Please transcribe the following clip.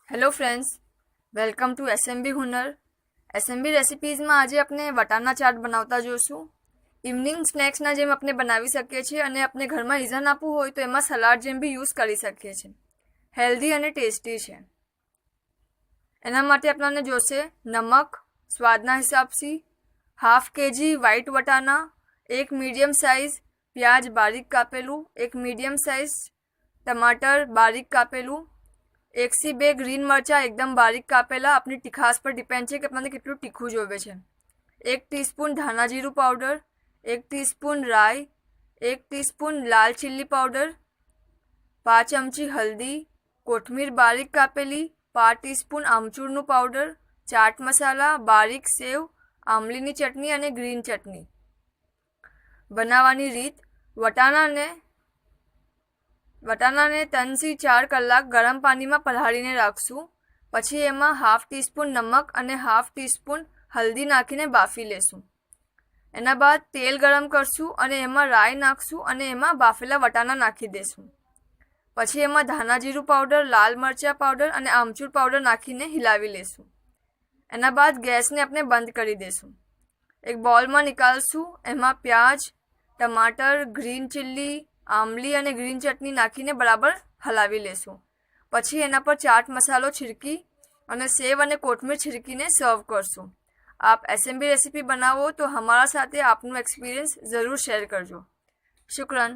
Hello friends, welcome to SMB Hunar. SMB રેસિપીઝમાં આજે આપણે વટાણા ચાટ બનાવતા જોઈશું. ઇવનિંગ સ્નેક્સના જેમ આપણે બનાવી શકીએ છીએ અને આપણે ઘરમાં રીઝન આપવું હોય તો એમાં સલાડ જેમ બી યુઝ કરી શકીએ છીએ. હેલ્ધી અને ટેસ્ટી છે. એના માટે આપણને જોશે નમક સ્વાદના હિસાબથી, હાફ કેજી વ્હાઈટ વટાણા, એક મીડિયમ સાઇઝ પ્યાજ બારીક કાપેલું, એક મીડિયમ સાઇઝ ટમાટર બારીક કાપેલું, 1 થી 2 ગ્રીન મરચાં એકદમ બારીક કાપેલા. આપણી તીખાશ પર ડિપેન્ડ છે કે આપણને કેટલું તીખું જોવે છે. 1 ટીસ્પૂન ધાણા જીરું પાવડર, 1 ટીસ્પૂન રાઈ, 1 ટીસ્પૂન લાલ ચીલી પાવડર, 5 ચમચી હલ્દી, કોથમીર બારીક કાપેલી, 5 ટીસ્પૂન આમચૂરનું પાવડર, ચાટ મસાલા, બારીક સેવ, આમલીની ચટણી અને ગ્રીન ચટણી. બનાવવાની રીત: વટાણાને 3 થી 4 કલાક ગરમ પાણીમાં પલાળીને રાખશું. પછી એમાં હાફ ટીસ્પૂન નમક અને હાફ ટીસ્પૂન હલ્દી નાખીને બાફી લેશું. એના બાદ તેલ ગરમ કરશું અને એમાં રાઈ નાખશું અને એમાં બાફેલા વટાણા નાખી દેશું. પછી એમાં ધાણા જીરું પાવડર, લાલ મરચાં પાવડર અને આમચૂર પાવડર નાખીને હિલાવી લેશું. એના બાદ ગેસને આપણે બંધ કરી દેશું. એક બોલમાં નીકાળશું. એમાં પ્યાજ, ટમાટર, ગ્રીન ચીલી, આમલી અને ગ્રીન ચટણી નાખીને બરાબર હલાવી લેશું. પછી એના પર ચાટ મસાલો છિડકી અને સેવ અને કોથમીર છિડકીને સર્વ કરશું. આપ એસએમબી રેસીપી બનાવો તો હમારા સાથે આપનું એક્સપિરિયન્સ ज़रूर शेयर करजो. शुक्रान.